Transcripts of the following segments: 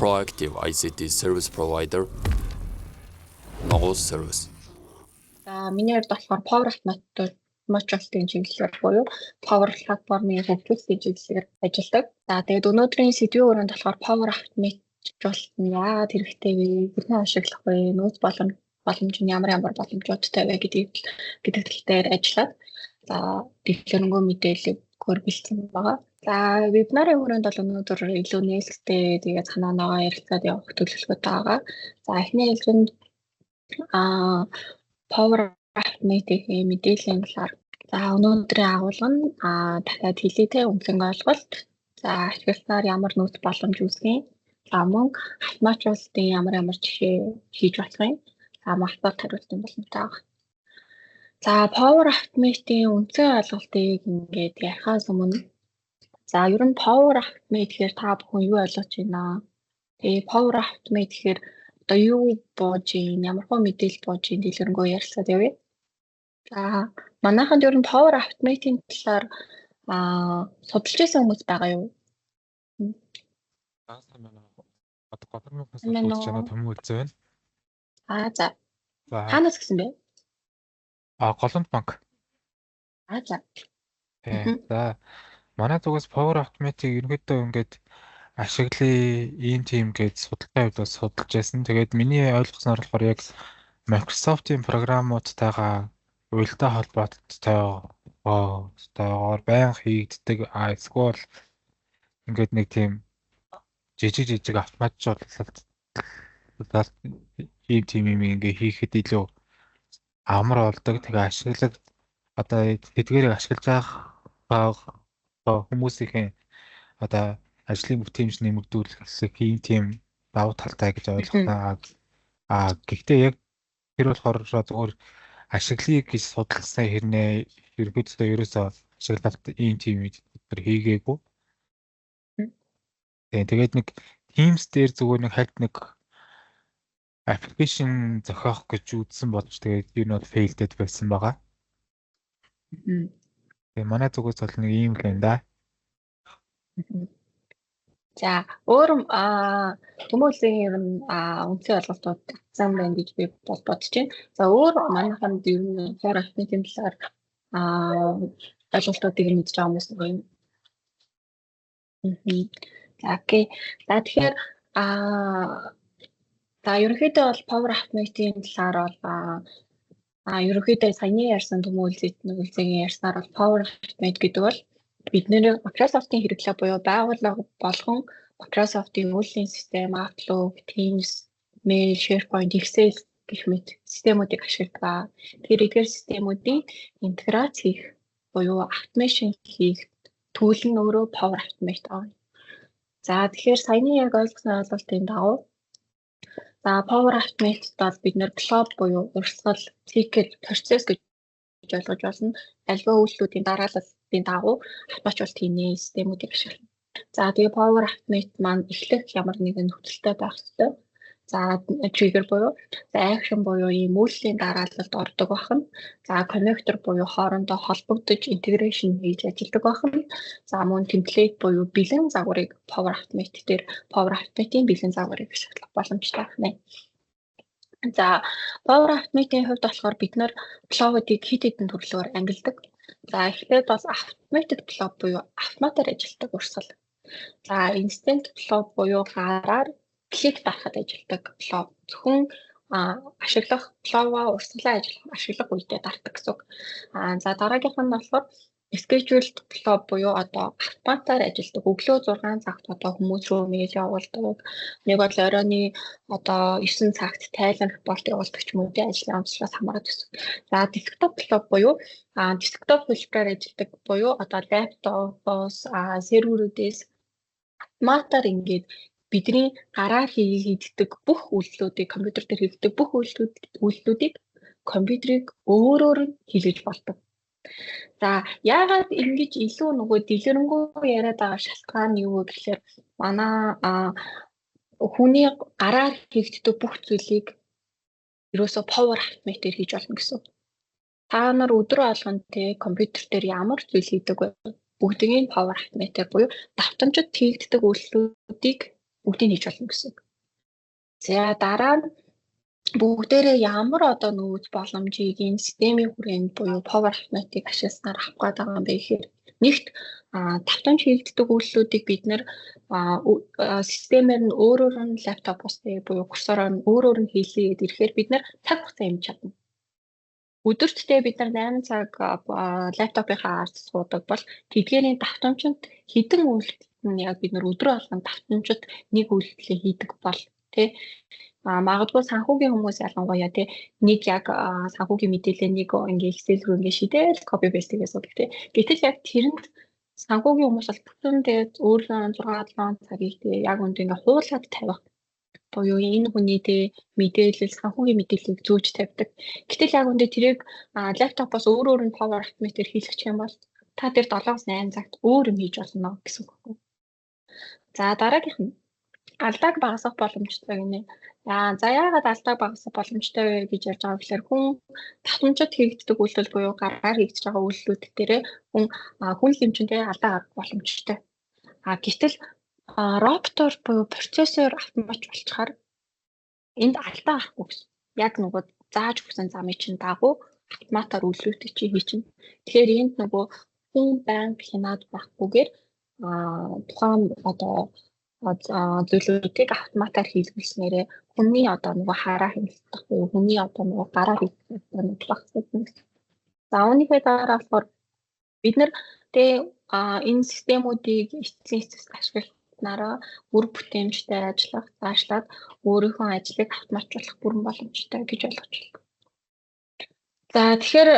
proactive ICT service provider. Nogos service. Миний хувьд болохоор Power Automate-ийн чиглэлээр буюу Power платформын хөгжүүлэлтийн чиглэлээр ажилладаг. За тэгээд өнөөдрийн сэдвийн өрөөнд болохоор Power Automate болтон яагаад хэрэгтэй вэ? Бүхэн ашиглах вэ? Нөөц боломж нь ямар боломжуудтай вэ гэдэг талаар ажиллаад за дэлгэрэнгүй мэдээлэл өгөхөөр бэлдсэн байгаа. За вебинарын хүрээнд бол өнөөдөр илүү нээлттэй тэгээд санаагаа ярилцаад явах төлөвлөгөөтэй байгаа. За эхний хэлхэнд Power Automate-ийн мэдээллийн талаар за өнөөдрийн агуулга нь дахиад хэлийтэй үнэлэн ойлголт. За ашигласнаар ямар нөөц боломж үүсгэн. За мөн автоматжуулалтын ямар жишээ хийж болох юм. За малтаар хариултын боломжтой байгаа. За Power Automate-ийн үндсэн ойлголтыг ингээд ярихаас өмнө за ер нь Power Automate гэхээр та бүхэн юу ойлгож байна? Тэгээ Power Automate гэхээр одоо юу бууж ийн, ямар хөө мэдээлэл бууж ийн дэлгэрэнгүй ярилцаад явъя. За манайханд ер нь Power Automate-ийн талаар судалж байсан хүмүүс байгаа юу? Годамжаас судалж чанаа төмөн үлзээ байна. За. Хаанаас гисэн бэ? Голомт банк. За. За манай зүгээс Power Automate-ийг ерөнхийдөө ингээд ашиглая ийм тийм гэж судалгаа хувьд судалж байсан. Тэгээд миний ойлгосноор болохоор яг Microsoft-ийн програмуудтайгаа уялдаа холбоотой байнга хийгддэг эсвэл ингээд нэг тийм жижиг автоматжуулалт ийм тийм юм ингээ хийхэд илүү амар болдог. Тэгээ ашиглаг одоо тэдгээрийг ашиглаж байгаа хүмүүсийн одоо ажлын бүтээмж нэмэгдүүлэх ийм тийм давуу талтай гэж ойлгоснаа. Гэхдээ яг тэр болохоор зөвхөн ашиглыг гэж судалсан хэрнээ ерөөдөө ерөөсөө ашиглалт ийм тийм бид хийгээгүй. Тэгээд нэг Teams дээр зүгээр нэг хальт нэг application зохиох гэж үзсэн болж тэгээд юу нь failed байсан байгаа. Тэгээ манай зүгээс бол нэг ийм л байна да. За өөр төмөөллийн ер нь үндсэн ойлголтууд зам байна гэж би бодож байна. За өөр манайханд ер нь Power Automate-ийн талаар ойлголтуудыг мэдж байгаа хүмүүс нэг юм. За окей. За тэгэхээр за ерөнхийдөө бол Power Automate-ийн талаар бол ерөнхийдөө саяны ярьсан төмөөллийн ярьснаар бол Power Automate гэдэг бол бидний Microsoft-ийн хэрэглээ буюу байгууллага болгон Microsoft-ийн үйлдвэрлэлийн систем, Outlook, Teams, Mail, SharePoint, Excel гэх мэт системүүдийг ашигладаг. Тэгэхээр эдгээр системүүдийн интеграц хийх буюу automation хийх tool нь өөрөө Power Automate байна. За тэгэхээр саяны яг ойлгосон ойлголтын дагуу за Power Automate-д бол бид нэр flow буюу урсгал, цикл, процесс гэж ойлгож байна. Альва үйлдэлүүдийн дарааллын дагуу автоматжуулалт хийний системүүдийг ашиглана. За тэгээ Power Automate маань эхлэх ямар нэгэн нөхцөлтэй байх ёстой. За trigger буюу action буюу ийм үйлдлийн дараалалд ордог байна. За connector буюу хоорондоо холбогдож integration хийж ажилладаг байна. За мөн template буюу бэлэн загварыг Power Automate-ийн бэлэн загварыг ашиглах боломжтой байна. За Power Automate-ийн хувьд болохоор бид нар flow-уудыг хэд хэдэн төрлөөр ангилдаг. За эхлээд бол automated flow буюу автоматар ажилладаг урсгал. За instant flow буюу гараар клик дарахад ажилладаг flow. Зөвхөн ашиглах flow-аа урсгалаа ашиглах үедээ дардаг гэсэн үг. За дараагийнх нь болохоор scheduled flow буюу одоо автоматар ажилладаг. Өглөө 6 цагт одоо хүмүүс рүү мэйл явуулдаг. Нэг бол оройны одоо 9 цагт тайлан репорт явуулдаг ч юм уу ажлын онцлогоос хамаарат гэсэн. За desktop flow буюу desktop хэлбэрээр ажилладаг буюу одоо лаптопоос серверүүдээс автоматар ингээд бидний гараар хийгддэг бүх үйлдэлүүдийг компьютер дээр хийгддэг бүх үйлдэлүүдийг компьютерыг өөрөөр нь хийлгэж болдог. За яагаад ингэж илүү нөгөө дэлгэрэнгүй яриад байгаа шалтгаан нь юу вэ гэхээр манай хүний гараар хийгддэг бүх зүйлийг ерөөсөө Power Automate-ээр хийж болно гэсэн. Та нар өдрөө алган компьютер дээр ямар зүйл хийдэг вэ? Бүгдийг Power Automate-ээр буюу давтамжид хийгддэг үйлдэлүүдийг бүгдийг хийж болно гэсэн. За дараа нь бүгдээрээ ямар одоо нөөц боломжийг энэ системийн хүрээнд буюу power automate-ийг ашигласнаар авах гээд байгаа юм бэ гэхээр нэгт давтамж хийгддэг үйлдэлүүдийг бид нэр системээр нь өөрөөр нь лаптопоос буюу курсороор нь өөрөөр нь хийлгээд ирэхээр бид нэр цаг хугацаа хэмжиж чадна. Өдөртдөө бид нар 8 цаг лаптопынхаа ард суудаг бол тэдгээрийн давтамжинд хэдэн үйлдэлт нь яг бид нар өдрө болгон давтамжид нэг үйлдэлээ хийдэг бол тий магадгүй санхүүгийн хүмүүс ялангуяа тий нэг яг санхүүгийн мэдээлэл нэг ингээ Excel рүү ингээ шийдэл copy paste хийгээс үг тий. Гэтэл яг тэрэнд санхүүгийн хүмүүс бол бүтэн тэгээд өөрлөө 6-7 цагийг тий яг үнд ингээ хуулаад тавих буюу энэ хүний тий мэдээлэл санхүүгийн мэдээллийг зөөж тавьдаг. Гэтэл яг үндэ тэрийг лаптопоос өөр нь power automate-ээр хийлгэх юм бол та тэр 7-8 цагт өөр юм хийж болно гэсэн үг. За дараагийнх нь алдааг багасгах боломжтой гинэ. За яагаад алдааг багасгах боломжтой вэ гэж ярьж байгаа гэхээр хүн давтамжид хийгддэг үйлдэл буюу гараар хийгдэж байгаа үйлдэлүүд дээрээ хүн хэмжээндээ алдаа гаргах боломжтой. Гэтэл роботор буюу процессор автомат болчихоор энд алдаа гарахгүй гэсэн. Яг нөгөө зааж өгсөн замын чинь дагуу автоматар үйлдэлүүдийг чи хийчихнэ. Тэгэхээр энд нөгөө хүн банк хянаад байхгүйгээр тухайн одоо зүйлүүдийг автоматар хийлгүүлснээрээ хүний одоо нөгөө хараа хэмжих буюу хүний одоо нөгөө гараа хийх багасгах. За үүнийхээ дараа болохоор бид нэр энэ системүүдийг эцсийн эцэст ашиглахнараа үр бүтээмжтэй ажиллах, цаашлаад өөрийнхөө ажлыг автоматжуулах бүрэн боломжтой гэж ойлгож байна. За тэгэхээр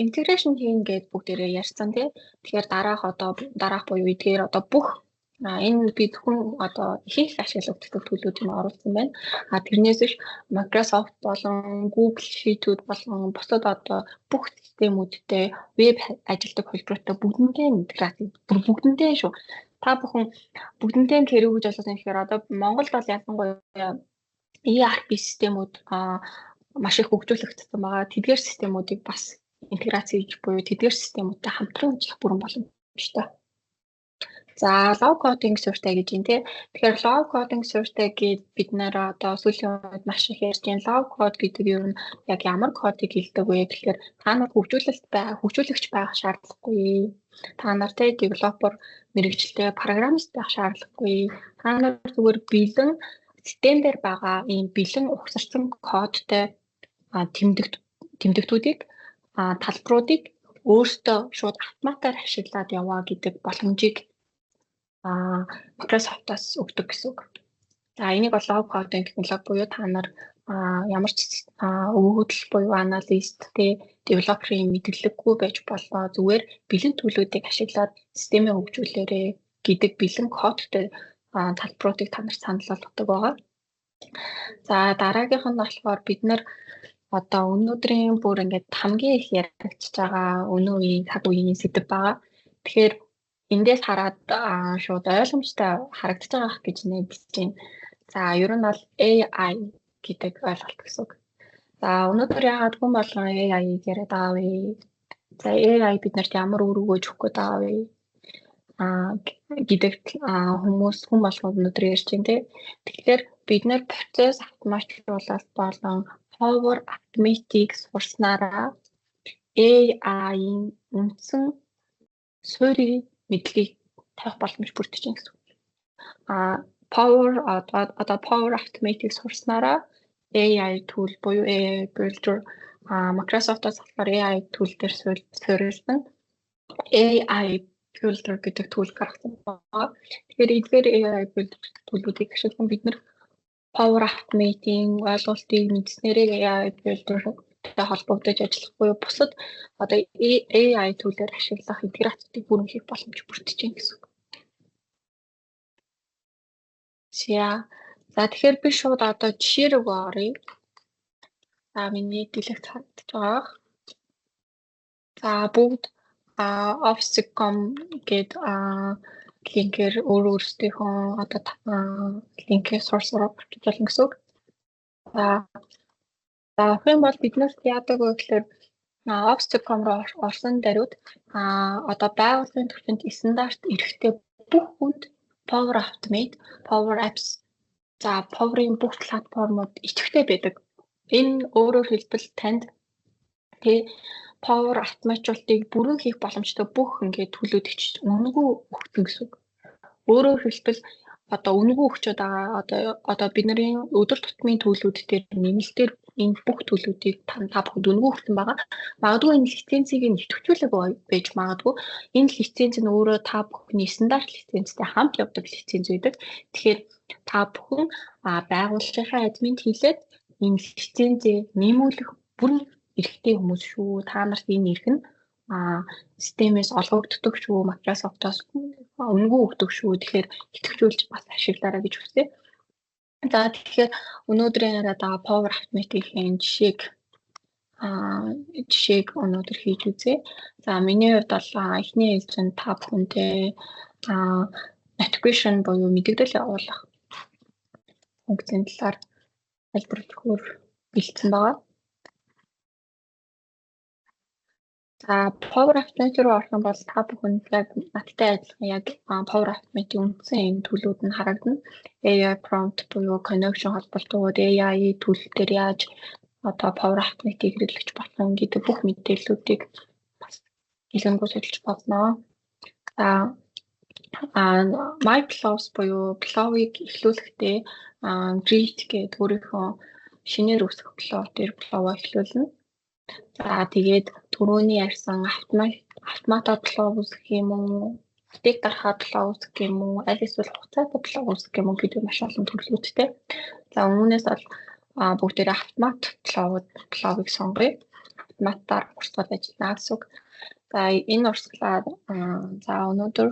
integration хийн гэдэг бүгдээрээ ярьсан тий. Тэгэхээр дараах буюу эдгээр одоо бүх энэ бид хүн одоо их ашиглагддаг төлөвлөлтөнд оруулсан байна. Тэрнээс биш Microsoft болон Google Sheet-үүд болон бусад одоо бүх системүүдтэй веб ажилтг холбоотой бүгднтэй интеграц бүгднтэй шүү. Та бүхэн бүгднтэй хэрэг гэж ойлгосон гэхээр одоо Монголд бол ялангуяа ERP системүүд маш их хөгжүүлэгдсэн байгаа. Тэдгээр системүүдийг бас интеграц хийж буюу тэдгээр системүүдтэй хамтран ажиллах бүрэн боломжтой. За low coding survey гэж юм тий. Тэгэхээр low coding survey гээд бид нэр одоо сүүлийн үед маш их ярьж байна. Low code гэдэг юу нь яг ямар кодыг хэлдэг вэ гэхээр та нар хөгжүүлэгч байх шаардлагагүй. Та нар тий developer мэрэгчлээ программист байх шаардлагагүй. Та нар зүгээр бэлэн систем дээр байгаа ийм бэлэн ухсарсан кодтай тэмдэгтүүдийг талбаруудыг өөртөө шууд автоматар ашиглаад яваа гэдэг боломжийг Microsoft-аас өгдөг гэсэн үг. За энийг бол low coding технологи буюу та нар ямар ч өгөгдөл буюу аналист девелоперийн мэдлэггүй байж болоо зүгээр бэлэн төлөвүүдийг ашиглаад системээ хөгжүүлээрэй гэдэг бэлэн кодтой талбаруудыг та нарт санал болгодог байгаа. За дараагийнх нь болохоор бид нар одоо өнөөдрийн бүр ингээд хамгийн их яригдчихж байгаа өнөө үеийн цаг үеийн сэдэв байгаа. Тэгэхээр эндээс хараад шууд ойлгомжтой харагдаж байгаа гэж найдаж байна. За ер нь бол AI гэдэг ойлголт гэсэн үг. За өнөөдөр яагаад хүн болгон AI-ийг яриад байгаа вэ? За AI биднэрт ямар үр өгөөж өгөх гээд байгаа вэ? Гэдэгт хүн болгон өнөөдөр ярьж байна тий. Тэгэхээр бид нэр процесс автоматжуулалт болон power automate-ийг сурснараа AI-ийн үндсэн суурийн мэдлэгийг тавих боломж бүрдэж байна гэсэн үг. Power automate-ийг сурснараа AI tool буюу AI builder Microsoft-аас болохоор AI tool дээр суурилсан AI builder гэдэг tool гаргасан байна. Тэгэхээр эдгээр AI builder tool-уудыг ашиглан бид нэр power automate-ийн ойлголтыг мэдснээрээ AI builder-тэй холбогдож ажиллах буюу бусад одоо AI tool-ээр ашиглах интеграцийг бүрэн хийх боломж бүрдэж байна гэсэн үг. За тэгэхээр би шууд одоо жишээ рүү оръё. За миний дэлгэц харагдаж байгаа. За бүгд Office.com гээд линкээр өөрсдийнхөө одоо линкээ сурсараа бичиж болно гэсэн үг. За хэм бол биднээс яадаг вэ гэхээр Office.com руу орсон даруйд одоо байгууллагын түвшинд стандарт эрэхтэй бүх хүнд Power Automate, Power Apps. За Power-ийн бүх платформуд идэвхтэй байдаг. Энэ өөрөөр хэлбэл танд Power автоматжуулалтыг бүрэн хийх боломжтой бүх ингээд төлөвлөгч үнэгүй өгсөн гэсэн үг. Өөрөөр хэлбэл одоо үнэгүй өгчөд байгаа одоо бидний өдөр тутмын төлөвлөд дээр нэмэлтээр энэ бүх төлөвүүдийг та бүхэнд үнэгүй өгсөн байгаа. Магадгүй энэ лицензийг нэвтгчүүлэг байж магадгүй. Энэ лиценз нь өөрөө та бүхний стандарт лицензтэй хамт явдаг лиценз байдаг. Тэгэхээр та бүхэн байгууллагынхаа админд хэлээд энэ лицензээ нэмүүлэх бүрэн эрхтэй хүмүүс шүү. Та нарт энэ эрх нь системээс олгогддог шүү. Microsoft-оос үнэгүй өгдөг шүү. Тэгэхээр идэвхжүүлж бас ашиглаарай гэж хүсье. За тэгэхээр өнөөдрийн яриад байгаа Power Automate-ийн жишээг өнөөдөр хийж үзье. За миний хувьд бол эхний ээлжинд та бүхэнтэй notification буюу мэдээлэл явуулах функцийн талаар хэлбэрлэх өөр бэлдсэн байгаа. За Power Automate руу орох юм бол та бүхэн яг надтай адилхан яг Power Automate-ийн үндсэн энэ төлөвүүд нь харагдана. AI prompt буюу connection холболтууд, AI төлөв дээр яаж одоо Power Automate-ийг хэрэглэж болох юм гэдэг бүх мэдээллүүдийг бас хэлэнгүү судалж болно. За MyPlows буюу Plow-ыг эхлүүлэхдээ Greet гэдэг өөрийнхөө шинээр үүсгэх Plow дээр Plow-а эхлүүлнэ. За тэгээд түрүүний ярьсан автомата Plow үүсгэх юм уу, стек дарахад Plow үүсгэх юм уу, аль эсвэл хугацаатай Plow үүсгэх юм уу гэдэг маш олон төлөвлөлттэй. За үүнээс бол бүгдээрээ автомат Plow-ыг сонгоё. Автоматаар урсгал ажиллана гэсэн үг. За энэ урсгалаар за өнөөдөр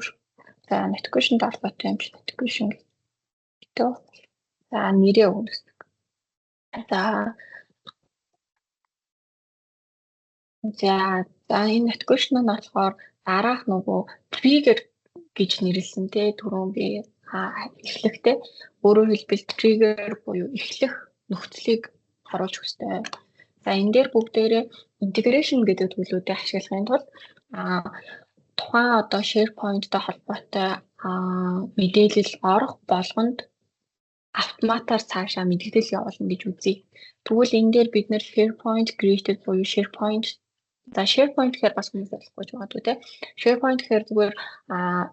notification холбоотой юм шиг notification гэдэг. За нэрээ өгнөсдөг. За энэ notification нь болохоор дараах нөгөө trigger гэж нэрлсэн те түрүүн би эхлэхдээ өөрөөр хэлбэл trigger буюу эхлэх нөхцөлийг харуулж өгстэй. За энэ дээр бүгдээрээ integration гэдэг төлөвлөлтөд ашиглахын тулд тухайн одоо SharePoint-тай холбоотой мэдээлэл орох болгонд автоматар цаашаа мэдээлэл явуулна гэж үзье. Тэгвэл энэ дээр бид нэр SharePoint created буюу SharePoint гэхээр бас хүмүүс ойлгохгүй байгаа тийм. SharePoint гэхээр зүгээр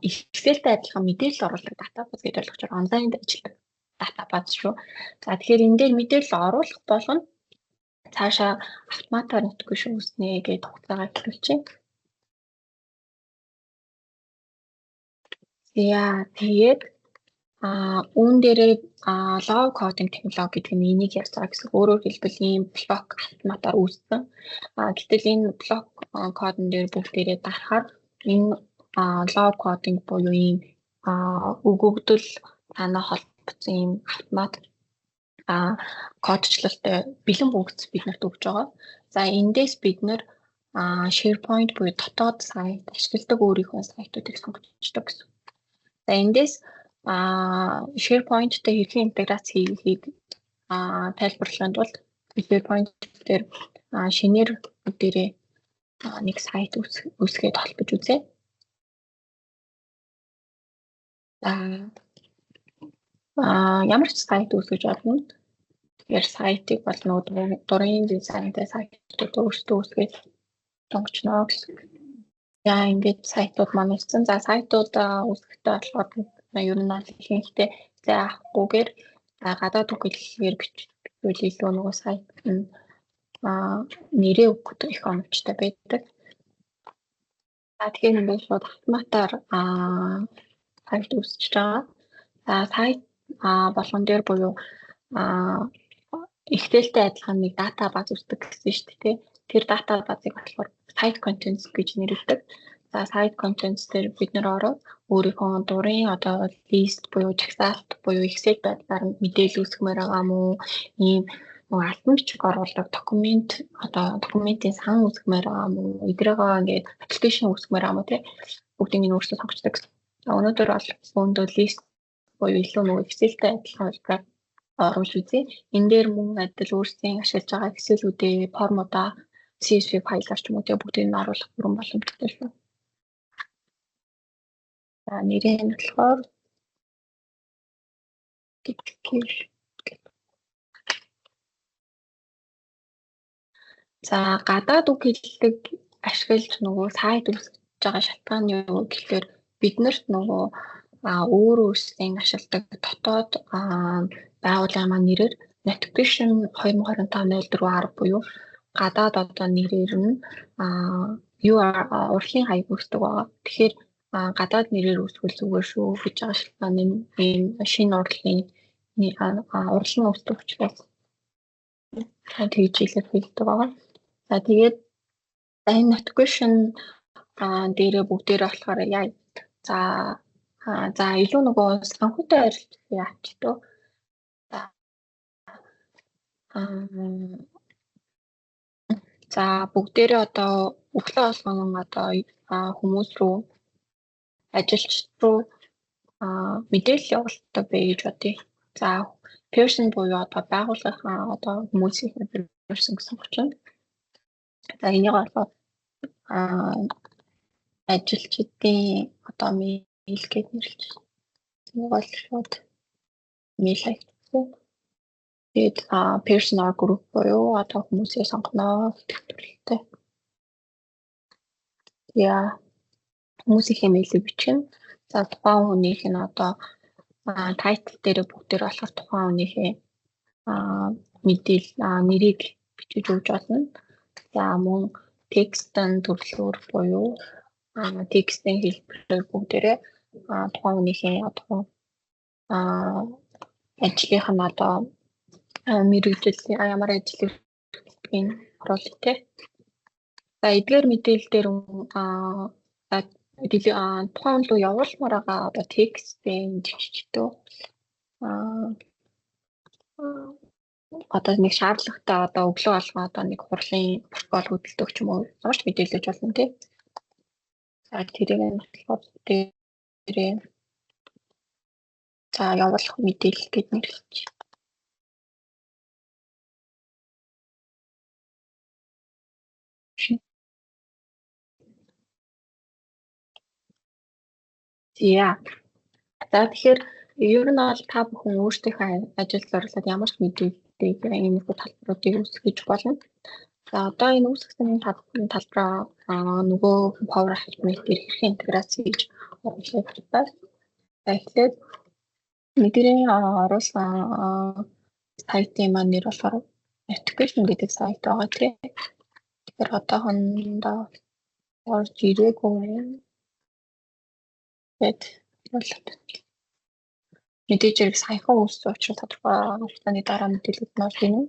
Excel-тэй адилхан мэдээлэл оруулах database гэж ойлгож байгаа. Онлайнд ажилладаг database шүү. За тэгэхээр энэ дээр мэдээлэл оруулах болгоно цаашаа автоматар notification үүснэ гэж хугацаагаа хэлүүлчихье. Тэгээд үүн дээрээ low coding технологи гэдэг нь энийг ярьж байгаа гэсэн. Өөрөөр хэлбэл ийм блок автоматар үүссэн. Гэтэл энэ блок кодн дээр бүгдээрээ дарахаар энэ low coding буюу ийм өгөгдөл танаа холбогдсон ийм автомат кодчлалтай бэлэн бүгд биднэрт өгж байгаа. За эндээс бид нэр SharePoint буюу дотоод сайт ашигладаг өөрийнхөө сайтуудыг сонгочдог гэсэн. За эндээс SharePoint-тэй хэрхэн интеграц хийхийг тайлбарлахын тулд SharePoint дээр шинээр бүгдээрээ нэг сайт үүсгээд холбож үзье. Ямар ч сайт үүсгэж болно. Тэгэхээр сайтыг бол нөгөө дурын дизайнтай сайтууд өөрсдөө үүсгээд сонгочно гэсэн. Яа ингээд сайтууд маань ирсэн. За сайтууд үүсгэхдээ болохоор ер нь ихэнхдээ заахгүйгээр гадаад үг хэллэгээр бичвэл илүү нөгөө сайт нь нэрээ өгөх их оновчтой байдаг. Тэгэхээр ингээд шууд автоматар сайт үүсэж байгаа. За сайт болгон дээр буюу Excel-тэй адилхан нэг database үүсдэг гэсэн шүү дээ. Тэр database-ыг болохоор site contents гэж нэрлэдэг. За site contents дээр бид нэр ороод өөрийнхөө дурын одоо list буюу жагсаалт буюу Excel байдлаар мэдээлэл үүсгэмээр байгаа мó ийм нөгөө альбом бичиг оруулдаг документийн сан үүсгэмээр байгаа мó эдрээгээ ингээд аппликейшн үүсгэмээр байгаа мó тий бүгдийг нь өөрсдөө сонгочдаг. За өнөөдөр бол өөндөө list буюу илүү нөгөө Excel-тэй адилхан байдлаар оруулж үзье. Энэ дээр мөн адил өөрсдийн ашиглаж байгаа Excel-үүдээ формуудаа CSV файлаар ч юм уу тий бүгдийг нь оруулах бүрэн боломжтой шүү. За нэрээ нь болохоор authentication. За гадаад үг хэллэг ашиглаж нөгөө сайт үүсгэж байгаа шалтгаан юу гэхээр биднэрт нөгөө өөр өөрсдийн ашигладаг дотоод байгууллагын маань нэрээр notification 2025-04 буюу гадаад одоо нэрээр нь урлагийн хаяг үүсдэг байгаа. Тэгэхээр гадаад нэрээр үүсгэл зүгээр шүү гэж байгаа шалтгаан нь ийм шинэ урлагийн үүсдэг учраас тэгж илэрхийлдэг байгаа. За тэгээд энэ notification дээрээ бүгдээрээ болохоор яа. За илүү нөгөө санхүүтэй харилцах яач тоо. За бүгдээрээ одоо өглөө болгон одоо хүмүүс рүү ажилч руу мэдээлэл явуулдаг бай гэж бодъё. За person буюу одоо байгууллагын одоо хүмүүсийн person гэсэн чинь. За энийг болохоор ажилчдын одоо мэйл гэж нэрлэж байна. Нэг шууд мэйл хайцсан. Тэгээд personal group буюу одоо хүмүүсээ сонгоно гэх төрөлтэй. Яа хүмүүсийн мэйлийг бичнэ. За тухайн хүнийх нь одоо title дээр бүгдээр болохоор тухайн хүнийхээ мэдээлэл нэрийг бичиж өгч болно. За мөн текстэн төрлөөр буюу текстийн хэлбэрээр бүгдээрээ тухайн хүнийхээ одоо ажлынх нь одоо мэргэжил ямар ажил гэдгийг оруулах тий. За эдгээр мэдээлэл дээр тухайн руу явуулмаар байгаа одоо текстийн жижигчдөө одоо нэг шаардлагатай одоо өглөө алгаа одоо нэг хурлын протокол хөдөлдөг ч юм уу ямар ч мэдээлэлж болно тий. За тэрийг нь болохоор дээрээ за явуулах мэдээлэл гэж нэрлэж. За тэгэхээр ер нь бол та бүхэн өөрсдийнхөө ажилд орлоод ямар ч мэдээллийг иймэрхүү талбаруудыг үүсгэж болно. За одоо энэ үүсгэсэн талбараа нөгөө Power Automate дээр хэрхэн интеграц хийж оруулах вэ? За эхлээд мэдрээн оруулсан сайтын маань нэр болохоор notification гэдэг сайт байгаа тийм. Тэгэхээр одоохондоо орж ирээгүй. Мэдээж хэрэг саяхан үүссэн учраас тодорхой хугацааны дараа мэдээлэлд нь орж ирнэ.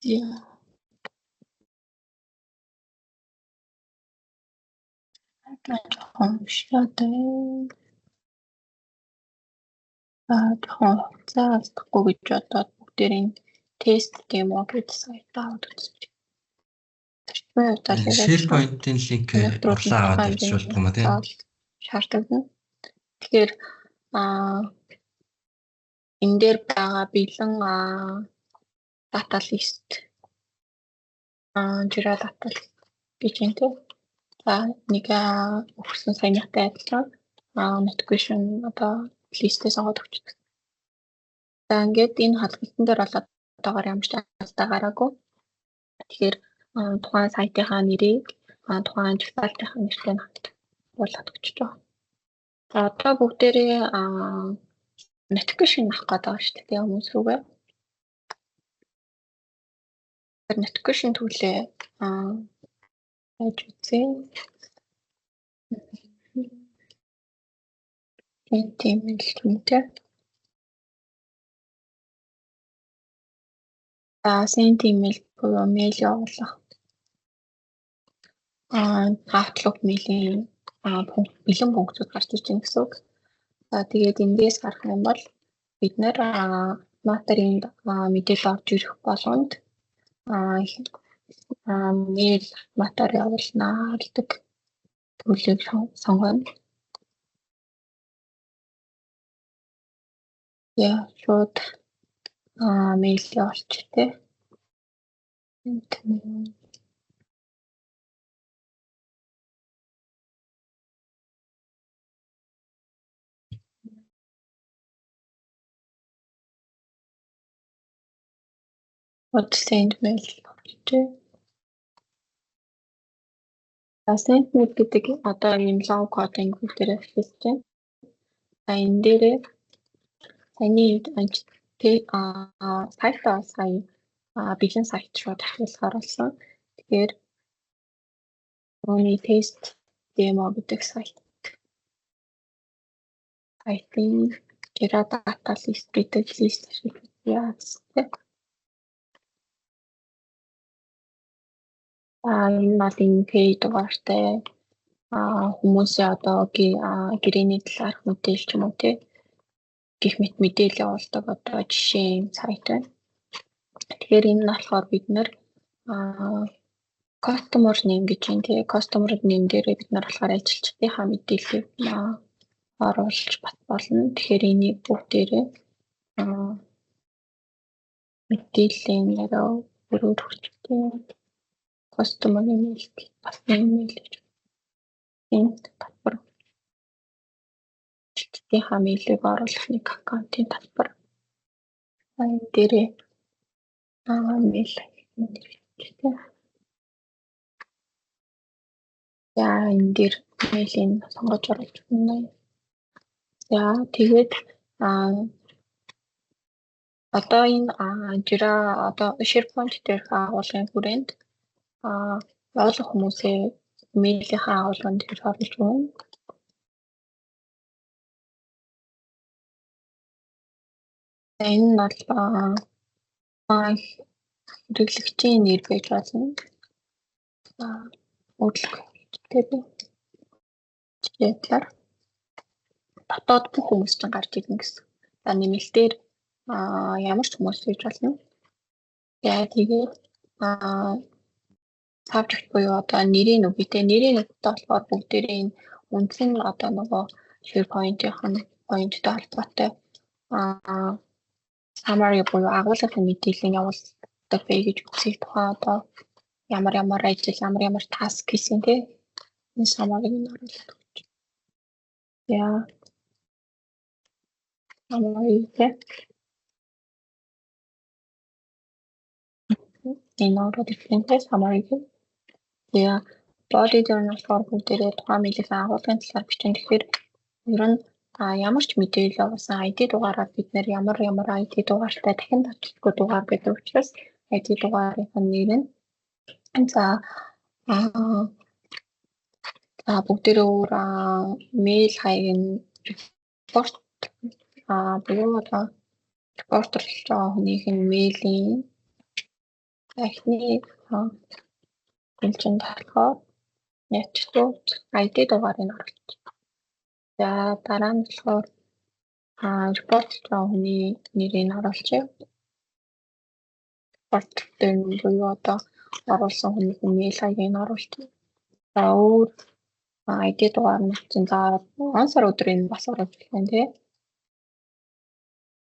Yeah. жоохон хугацаа алдахгүй гэж бодоод бүгдээрийн тест тийм үү гэж сайтаа үзэж. SharePoint-ийн линк орлоо аваад ирчихвол юм тийм. Шаардлагатай. Тэгэхээр энэ дээр байгаа бэлэн data list Jira data list гэж энэ. За нэг өгсөн саяныхтай адилхан notification одоо листээ сонгоод өгчдөг. За ингээд энэ хадгалтан дээр бол одоогоор ямар ч алдаа гараагүй. Тэгэхээр тухайн сайтынхаа нэрийг тухайн журфайлтынхаа нэртэй хадгалаад өгч байгаа. За одоо бүгдээрээ notification авах гэдэг байгаа шүү дээ хүмүүс рүүгээ. Тэр notification төлөө байж үзье. Тийм хэлмэтэй. Send email буюу mail явуулах. Outlook mail-ийн бэлэн пунктууд гарч иж байгаа гэсэн үг. За тэгээд эндээс гарах юм бол бид нэр материалд мэдээлэл авч ирэх болгонд mail материал явуулнаа гэдэг төлөвийг сонгоно. Яа, шууд mail явуулчихъя. What send mail гэдэг. Send mail гэдэг одоо ийм лог код англи дээр хэлж байна. Энэ дээр саяны сайтаа сая бэлэн сайт руу дахиулахаар болсон. Тэгэхээр Only Test Demo гэдэг сайтын Jira data list гэдэг лист яасан. Энэ бол энэ пэйж дугаартай хүмүүсээ одоо гэрээний талаарх мэдээлэл ч юм уу гэх мэт мэдээлэл явуулдаг одоо жишээ сайт байна. Тэгэхээр энэ нь болохоор бид нэр customer name гэж юм тий customer name дээр бид нар болохоор ажилчдынхаа мэдээллийг оруулж болно. Тэгэхээр энийг бүгдээрээ мэдээллийн нэрөө өрөөр хүчтэй customer email бас email гэж энэ татвар ажилчдынхаа мэйлийг оруулах нэг аккаунтын татвар энэ дээрээ мэйл хэрэгтэй. За энэ дээр мэйлийн сонгож оруулж өгнө. За тэгээд одоо энэ Jira одоо SharePoint дээр агуулгын хүрээнд явуулах хүмүүсээ мэйлийнхаа агуулганд дээр оруулж өгнө. Энэ нь бол хэрэглэгчийн нэр байж болно. Тэгэхээр дотоод бүх хүмүүс чинь гарч ирнэ гэсэн. За нэмэлтээр ямар ч хүмүүс хийж болно. Тэгээд subject буюу одоо нэрийн үгтэй нэрийн үгтэй болохоор бүгдээрээ энэ үндсэн одоо нөгөө SharePoint-ийн point-тэй холбоотой summary буюу агуулгын мэдээллийг явуулдаг бай гэж үзье. Тухайн одоо ямар ажил ямар task гэсэн тий энэ summary-г нь оруулаад өгч. Яа. Энэ ороод ирсэн summary-г. Яа. Body journal-аар бүгдээрээ тухайн мэйлийнхээ агуулгын талаар бичэн тэгэхээр ер нь ямар ч мэдээлэл явуулсан ID дугаараар бид нэр ямар ID дугаартай дахин татчихгүй дугаар гэдэг учраас ID дугаарынхаа нэр нь за бүгдээрээ өөр мэйл хаяг нь report буюу одоо репортерч байгаа хүнийхээ мэйлийн эхний хэлжинд болохоор нэтчүүд ID дугаарыг оруулж. За дараа нь болохоор report байгаа хүний нэрийг оруулчих. Report дээр буюу одоо оруулсан хүнийхээ мэйл хаягийг оруулчих. За өөр ID дугаар нь чинь за сар өдрийн бас оруулж байна тий.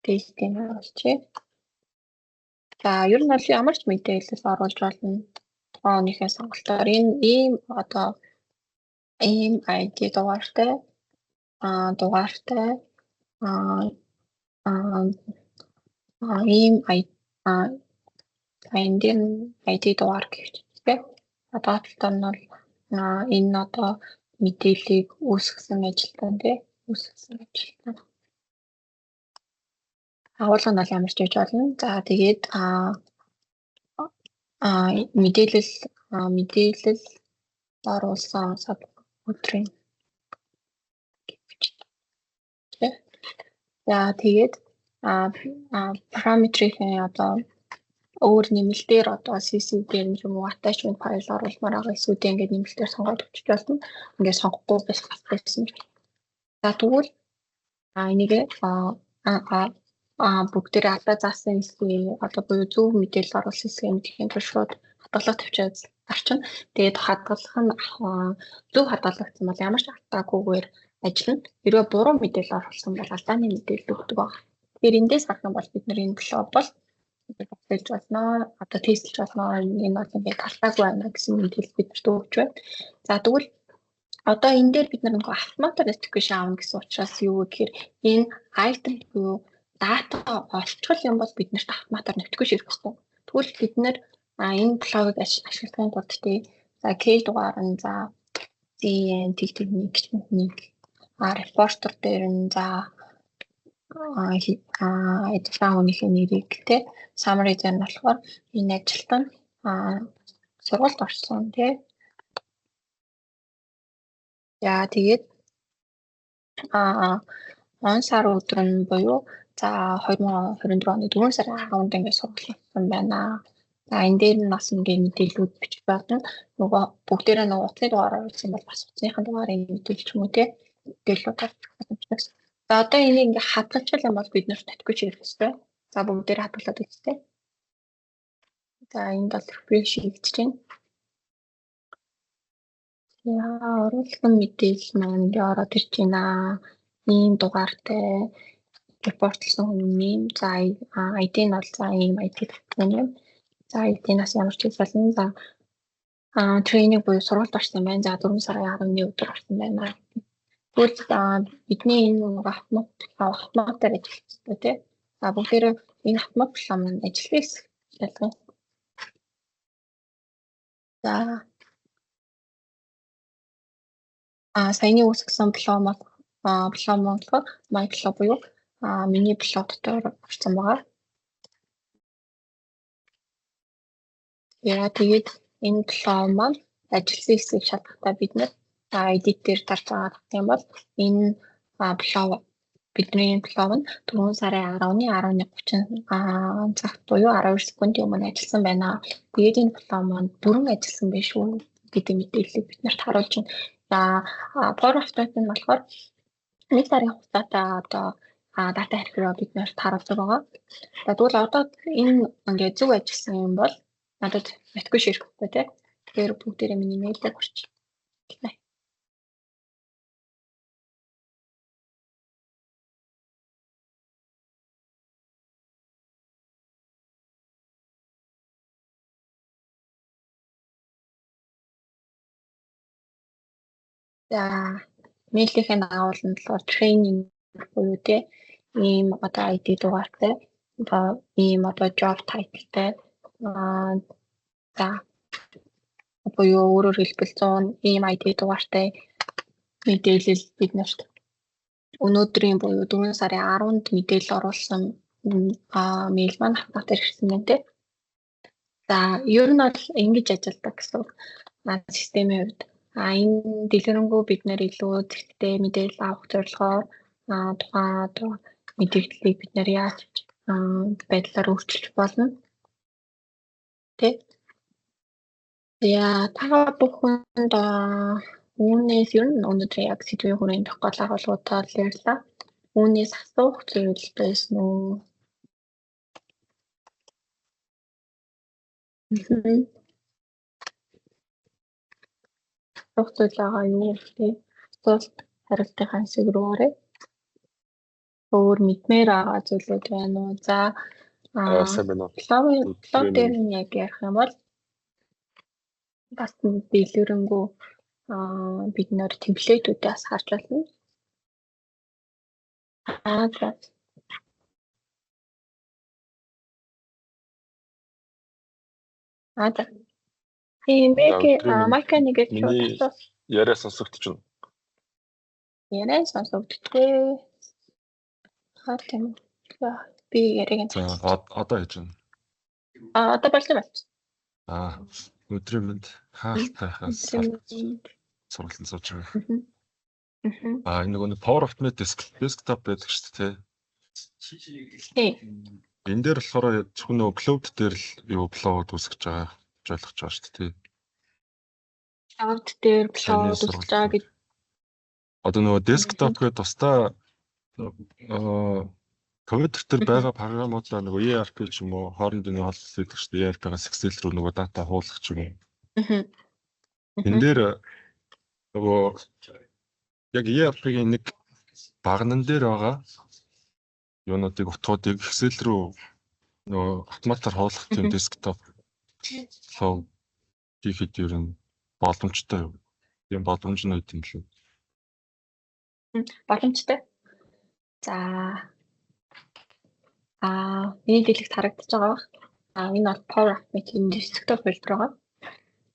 Тестийг оруулчих. За ер нь бол ямар ч мэдээлэл оруулж болно. Тухайнийхээ сонголтоор энэ ийм одоо ийм ID дугаартай дугаартай ийм энэ дээр ID дугаар гэвчтэй. Одоо талаар нь бол энэ одоо мэдээллийг үүсгэсэн ажилтан тий үүсгэсэн ажилтан. Агуулга нь бол ямар ч гэж болно. За тэгээд мэдээлэл оруулсан сад өдрийн. За тэгээд параметрийн одоо өөр нэмэлтээр одоо CC дээр юм уу attachment file оруулмаар байгаа эсвэл ингээд нэмэлтээр сонгоод өчөж болно. Ингээд сонгохгүй байсан. За тэгвэл энийг бүгдээрээ алдаа заасан хэсгийг одоо буюу зөв мэдээлэл оруулсан хэсгийг мэдхийн тулд шууд хадгалах тавьчаад зарчна. Тэгээд хадгалах нь зөв хадгалагдсан бол ямар ч алдаагүйгээр ажиллана. Хэрвээ буруу мэдээлэл оруулсан бол алдааны мэдээлэл өгдөг баг. Тэгэхээр эндээс гарах юм бол бид нэр энэ блок бол хэлж болно. Одоо тестэлж болно. Энэ бол ингээд алдаагүй байна гэсэн мэдээлэл бидэрт өгч байна. За тэгвэл одоо энэ дээр бид нэг автоматар notification аавна гэсэн учраас юу гэхээр энэ item буюу дата олчгол юм бол биднэрт автоматар notification ирэх хэрэгтэй. Тэгвэл бид нэр энэ блокыг ашиглахын тулд тий за K дугаар нь за CN нэг репортер дээр нь за эдгээр үнийхээ нэрийг тий summary дээр нь болохоор энэ ажилтан сургалт орсон тий. За тэгээд он сар өдөр нь буюу за 2024 оны 4 сарын 10-нд ингээд сургалсан байна. За энэ дээр нь бас ингээд мэдээлэлүүд бичих болно. Нөгөө бүгдээрээ нөгөө утасны дугаараар үзсэн бол бас утасныхаа дугаарыг мэдээлж юм уу те. Мэдээлэлүүд авчихсан. За одоо энийг ингээд хадгалчихвал юм бол бид нарт татгүйч ирэх хэрэгтэй. За бүгдээрээ хадгалаад үзтээ. За энд бол refresh хийгдэж байна. Яа, оруулсан мэдээлэл маань ингээд ороод ирж байна. Ийм дугаартай репортлсон хүний за ID нь бол за ийм ID татсан юм. За ID-наас ямар ч хэлсэн за тренинг буюу сургалт орсон байна. За 4 сарын 11-ний өдөр орсон байна. Тэгвэл бидний энэ автоматар ажилласан тий. За бүгдээрээ энэ автомат план маань ажиллах шалтгаан. За саяны үүсгэсэн план болохоор my blog буюу миний блог дотор орсон байгаа. Яа тэгээд энэ блог маань ажилласан хэсгийг шалгахдаа бид нэр edit дээр дарж байгаа гэх юм бол энэ блог бидний блог нь 4 сарын 10-ны 11:30 цагт буюу 12 секундын өмнө ажилласан байна. Тэгээд энэ блог маань бүрэн ажилласан байх шүү гэдэг мэдээллийг биднэрт харуулж байна. За Power Automate нь болохоор 1 сарын хугацаатай одоо дата хэрэг биднэрт харуулдаг байгаа. За тэгвэл одоо энэ ингээд зөв ажилласан юм бол надад мэдгүй ширхтэй тий. Тэгэхээр бүгдээрээ миний мэйлээр орчих. За мэйлийнхээ агуулганд болохоор training буюу тий ийм одоо ID дугаартай одоо ийм одоо job title-тай за буюу өөрөөр хэлбэл 100 ийм ID дугаартай мэдээлэл биднэрт өнөөдрийн буюу 4 сарын 10-нд мэдээлэл оруулсан мэйл маань автоматар ирсэн байна тий. За ер нь бол ингэж ажилладаг гэсэн системийн хувьд энэ дэлгэрэнгүй бид нэр илүү зэгцтэй мэдээлэл авах зорилгоор тухайн мэдээллийг бид нэр яаж байдлаар өөрчилж болно. Тэ. Яа та бүхэнд үүнээс ер нь өнөөдөр яг сэдвийн хүрээнд гол агуулгуудаар ярьлаа. Үүнээс асуух зүйл байсан уу? Тогтолцоогоо юу гэдэг асуулт хариултын хэсэг рүү оръё. Өөр мэдмээр байгаа зүйлүүд байна уу? За блог дээр нь яг ярих юм бол бас дэлгэрэнгүй бид нэр темплейтүүдээс харж байна. За. За. Хэмээх майка нэгэ Миний яриа сонсогдож байна. яриа сонсогдтээ. Хаа тийм. Би яриаг За одоо хийж байна. одоо болсон байна. Өдрийн мэнд хаалтайхаас сургалтанд сууж байгаа. Энэ нөгөө Power Automate desktop байдаг шүү дээ. Энэ дээр болохоор зөвхөн нөгөө cloud дээр л юу upload үүсгэж байгаа гэж ойлгож байгаа шүү дээ. Cloud дээр upload үүсгэж байгаа гэж. Одоо нөгөө desktop гэдэг тусдаа компьютер дээр байгаа програмуудаа нөгөө ERP ч юм уу хоорондын холбогдол гэдэг шүү дээ. ERP-гаас Excel рүү нөгөө дата хуулах ч юм уу. Энэ дээр нөгөө яг ERP-ийн нэг багнан дээр байгаа юунуудыг утгуудыг Excel рүү нөгөө автоматар хуулах тийм desktop flow хийхэд ер нь боломжтой юу? Тийм боломж нь үүд юм лээ. Боломжтой. За. Миний дэлгэц харагдаж байгаа бах. Энэ бол Power Automate-ийн desktop filter байгаа.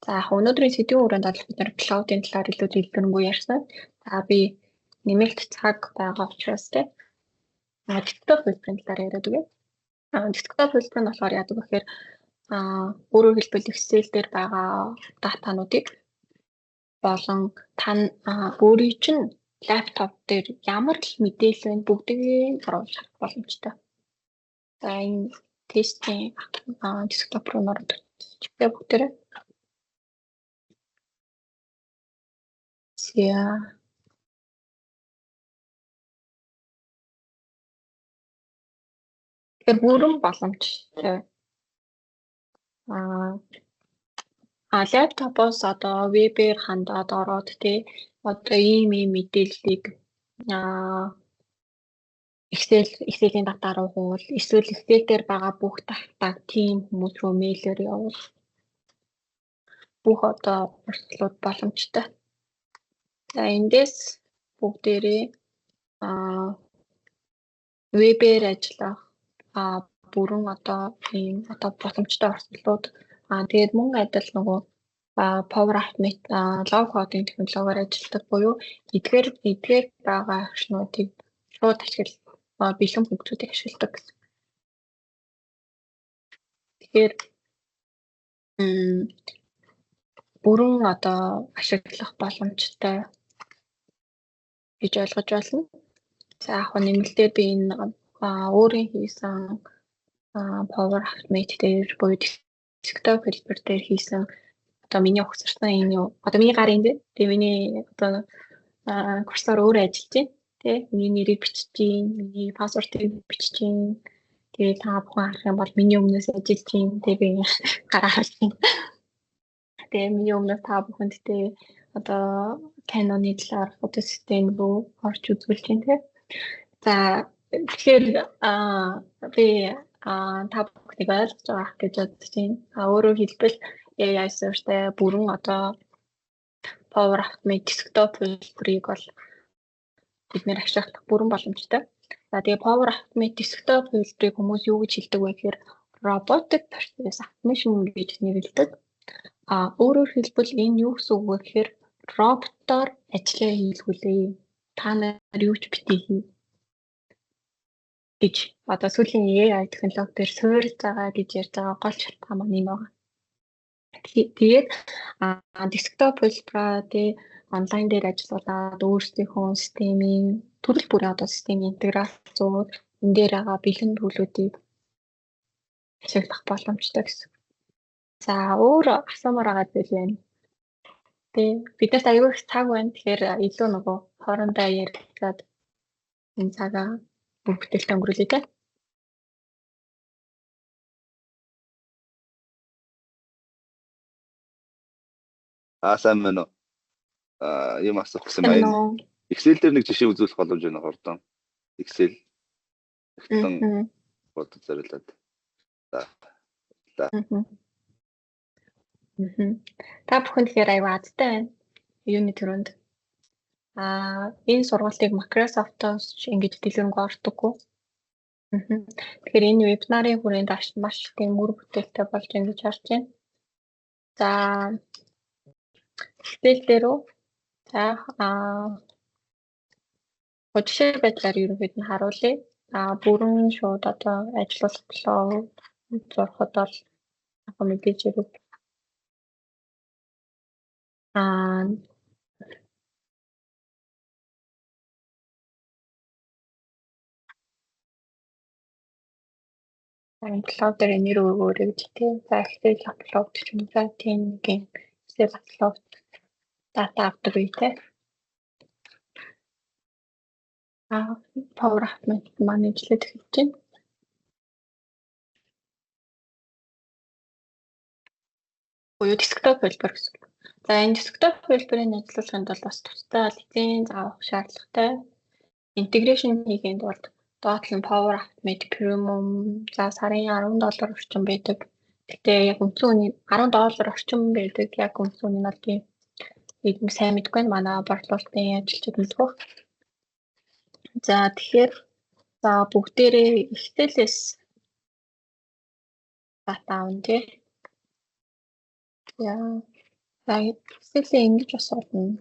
За яг өнөөдрийн сэдвийн хүрээнд бол бид нэр cloud-ын талаар илүү дэлгэрэнгүй ярьсан. За би нэмэлт цаг байгаа учраас те desktop filter-ын талаар яриад үгүй. Desktop filter нь болохоор яадаг вэ гэхээр өөрөөр хэлбэл Excel дээр байгаа датануудыг болон өөрийн чинь лаптоп дээр ямар л мэдээлэл вэ бүгдийг оруулж харах боломжтой. За энэ тестийн desktop руу нөрөж чиглээ бүгдээрээ. Тэр бүрэн боломжтой. Лаптопоос одоо вебээр хандаад ороод тий одоо ийм мэдээллийг Excel-ийн дата руу хуул, эсвэл Excel дээр байгаа бүх датаг team хүмүүс рүү мэйлээр явуул. Бүх одоо урсгалууд боломжтой. За эндээс бүгдээрээ вебээр ажиллах бүрэн одоо ийм одоо боломжтой урсгалууд тэгээд мөн адил нөгөө Power Automate low coding технологиор ажилладаг буюу эдгээр байгаа агшнуудыг шууд ашиглах бэлэн функцүүдийг ашигладаг гэсэн. Тэгэхээр бүрэн одоо ашиглах боломжтой гэж ойлгож байна. За яг нэмэлтээр би энэ өөрийн хийсэн Power Automate дээр буюу desktop filter дээр хийсэн одоо миний ухсарсан энэ юу одоо миний гарын дээр тэгээ миний одоо курсоор өөрөө ажиллаж байна. Тэ миний нэрийг бичиж гин, миний пассвордыг бичиж гин. Тэгээ та бүхэн харах юм бол миний өмнөөс ажиллаж гин. Тэгээ би гараа харж гин. Тэгээ миний өмнөөс та бүхэнд тэ одоо Canon-ы талаар фотосистем рүү орж үзүүлж гин тэ. За тэгэхээр би та бүхнийг ойлгож байгаа гэж бодож байна. Өөрөөр хэлбэл AI search-тэй бүрэн одоо Power Automate desktop filter-ыг бол бид нэр ашиглах бүрэн боломжтой. За тэгээ Power Automate desktop filter-ыг хүмүүс юу гэж хэлдэг вэ гэхээр robotic process automation гэж нэрлэдэг. Өөрөөр хэлбэл энэ юу гэсэн үг вэ гэхээр роботоор ажиллаа хийлгүүлээ. Та нар юу ч битгий хий гэж одоо сүүлийн AI технологи дээр суурилж байгаа гэж ярьж байгаа гол шалтгаан маань юм байна. Тэгээд desktop filter тий онлайн дээр ажиллаулаад өөрсдийнхөө системийн төрөл бүрийн одоо системийн интеграцууд энэ дээр байгаа бэлэн төлөвлөлтийг ашиглах боломжтой гэсэн. За өөр асуумаар байгаа зүйл байна. Тий биднээс аюул их цаг байна. Тэгэхээр илүү нөгөө хоорондоо ярилцаад энэ цагаа бүгдэлтэй өнгөрүүлээ тий. Сайн байна уу? Юм асуух гэсэн байна. Excel дээр нэг жишээ үзүүлэх боломж байна хордон. Excel. Ихтэн фото зориулаад. За. Та бүхэн тэгэхээр аюу азтай байна. Юуны төрөнд Энэ сургалтыг Microsoft-оос ингэж дэлгэрэнгүй ордоггүй. Тэгэхээр энэ вебинарын хүрээнд маш тийм үр бүтээлтэй болж байна гэж харж байна. За хэлбэл дээр за жишээ байдлаар ерөнхийд нь харуулъя. Бүрэн шууд одоо ажиллуулалт зурхад бол яг мэдээж хэрэг апплод дээр нэр өгөөрэй гэж тийм. За ихтэй апплод ч юм уу тийм нэг юм апплод дата авдаг үедээ. Power Automate manage-лээд эхэлж байна. Буюу desktop хэлбэр гэсэн. За энэ desktop хэлбэрийн ажиллуулганд бол бас тусдаа лиценз авах шаардлагатай. Интеграшн хийгээд бол доотлон Power Automate Premium за сарын $10 орчим байдаг. Гэтэ яг үндсэн үний $10 орчим байдаг. Яг үндсэн үний нь бол тийм нэг сайн мэдгүй байна. Манай борлуулалтын ажилчид мэдгүй. За тэгэхээр за бүгдээрээ Excel-с дата авна тий. Яа. Excel-ийг ингэж бас олно.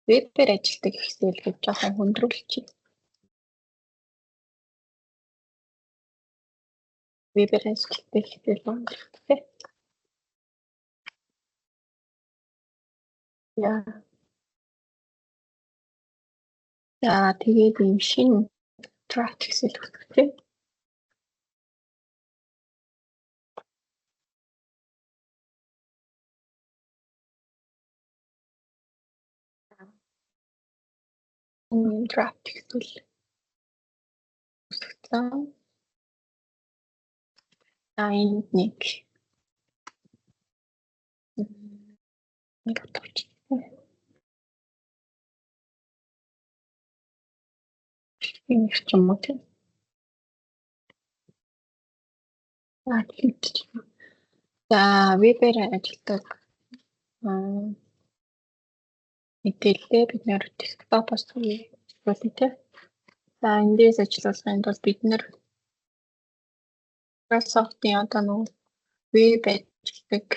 Вебээр ажилладаг Excel гэж жоохон хөндрүүлчихье. Вебээр ажилладаг Excel байна. Яа. За тэгээд юм шинэ draft Excel өгөх тий. Энэ draft Excel. Энд нэг товч. Энэ ч юм уу тийм. За вебээр ажилладаг мэдээлэлээ бид нэр десктопоос болно тийм. За эндээс ажиллуулгын тулд бид нэр Microsoft-ийн одоо нэг веб ажилладаг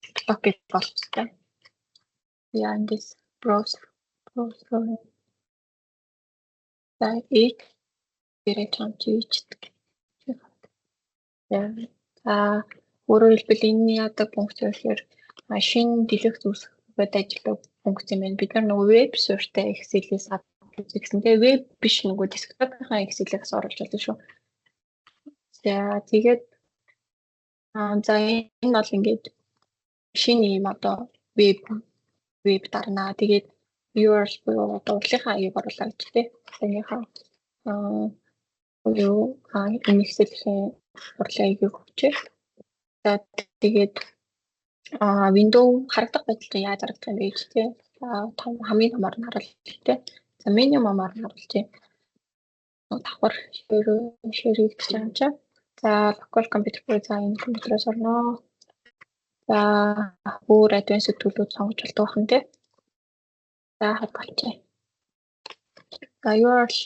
десктопыг болчихсон. Яа эндээс browser. За их гэрээ чамчиждаг. За өөрөөр хэлбэл энэ яадаг функц болохоор шинэ дэлгэц үүсгэхэд ажилладаг функц юм байна. Бид нар нөгөө веб суурьтай Excel-ээс гэсэн. Тэгээ веб биш нөгөө десктопын Excel-ээс оруулж болно шүү. За тэгээд за энэ бол ингээд шинэ юм одоо веб дарнаа. Тэгээд URL буюу одоо урлагийнхаа аяыг оруулаа гэж тий. Саяныхаа буюу энэ Excel-ийн урлагийг өгчээ. За тэгээд window харагдах байдалд яаж харагдах юм бэ гэж тий. Хамгийн томор нь харуулж тий. За минимумаар нь харуулж тий. Давхар ширээ гэж юм чаа. За local computer буюу за энэ компьютероос орно. За өөр advanced төлөвлөлт сонгож болдог байна тий. За хадгалчаа. За URL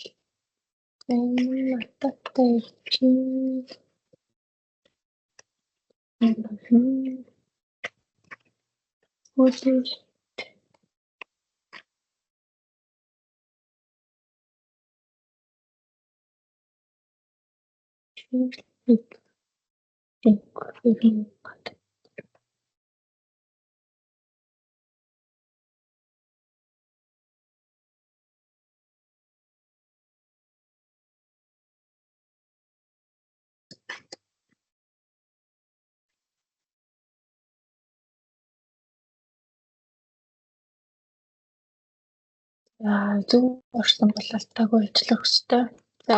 зөв орсон бололтойгоо ажиллах хэрэгтэй. За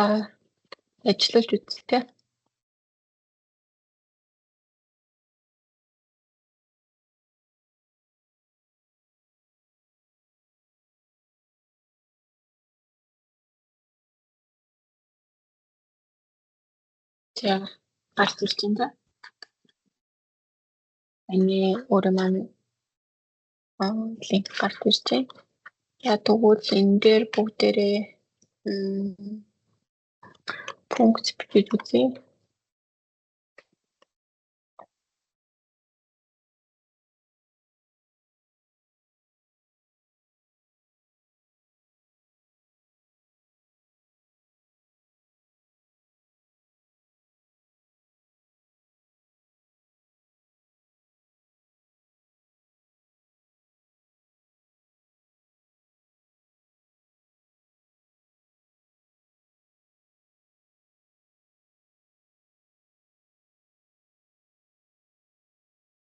ажиллаж үзтээ. За гарч ирж байна да. Эний өөрөө маань линк гарч ирж байна. За тэгвэл энэ дээр бүгдээрээ пункт бичиж үзье.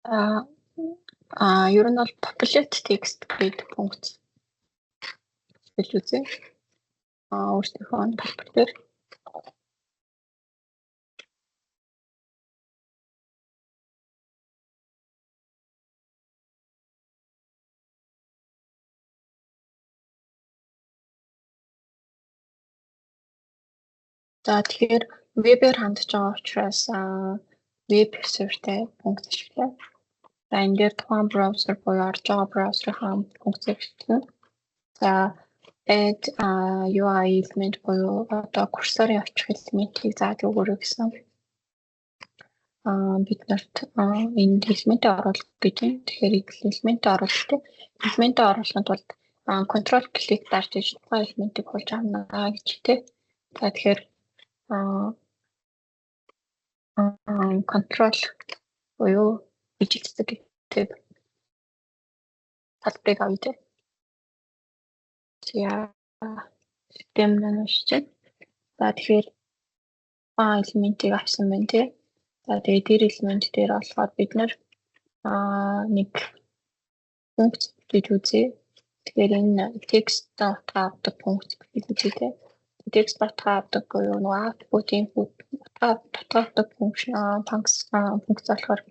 Ер нь бол populate text гэдэг пункт хэлж үзье. Өөрсдийнхөө талбар дээр за тэгэхээр вебээр хандж байгаа учраас веб сервертэй пункт ашиглая. За энэ дээр тухайн браузер буюу орж байгаа браузерын функцийг ашиглана. За add UI element буюу одоо курсорын очих элементийг зааж өгөөрэй гэсэн. Бид нарт энэ элементээ оруулах гэж байна. Тэгэхээр элементээ оруулалтыг элементээ оруулахын тулд control click дарж иж тухайн элементийг болж авнаа гэж тий. За тэгэхээр control буюу ижигцэг гэдэг талбарыг авъя. За систем нэмж. За тэгэхээр элементийг авсан байна тий. За тэгээд тэр элемент дээр болохоор бид нэг пункт гэж үзье. Тэгэхээр энэ текст утга авдаг пункт гэж үзье тий. Текст утга авдаг буюу output input утга авдаг функцийн функц болохоор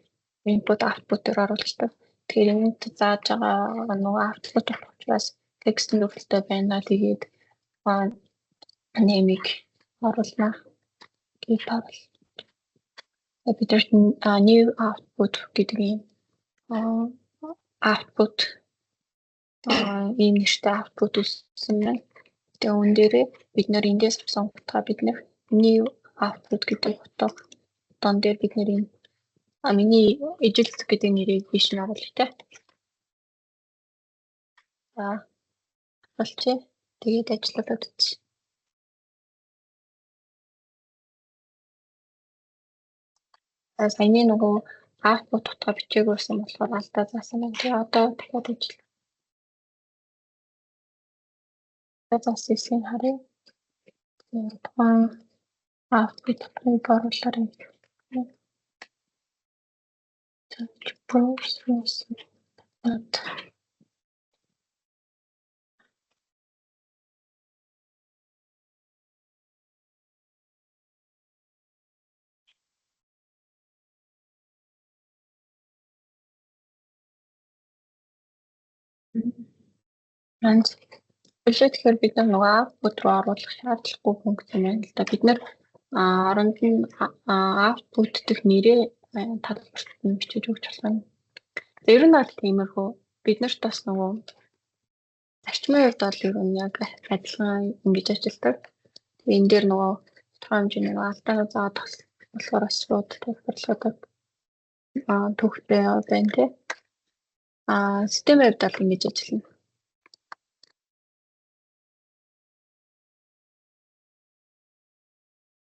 input output-ээр оруулдаг. Тэгэхээр энд зааж байгаа output учраас текст нөхөлтэй байна. Тэгээд name-ийг оруулна. Гэт оруулна. Бид new output гэдэг юм output ийм нэртэй output үүссэн байна. Тэгээ үүн дээрээ бид нэр эндээс авсан утгаа бид нэр new output гэдэг утгаан дээр бид нэр энэ миний ижилцэг гэдэг нэрийг биш нь оруулъя те. За болчих. Тэгээд ажиллаад үзье. Саяны нөгөө output утга бичээгүйсэн болохоор алдаа заасан байна. Тэгээ одоо дахиад ажиллаа. Засгийн харъя. Тухайн output утгыг оруулаарай. Process. Тэгэхээр бид нөгөө output руу оруулах шаардлагагүй функц юм байна л да. Бид нэр оронд нь output дэх нэрээ талбарт нь бичиж өгч болно. Ер нь бол тиймэрхүү бид нарт бас нөгөө зарчмын хувьд бол ер нь яг адилхан ингэж ажилладаг. Тэгээ энэ дээр нөгөө тодорхой хэмжээний алдаа заадаг болохоор бас шууд тайлбарлагдав. Төгтэй байна тий. Системийн хувьд бол ингэж ажиллана.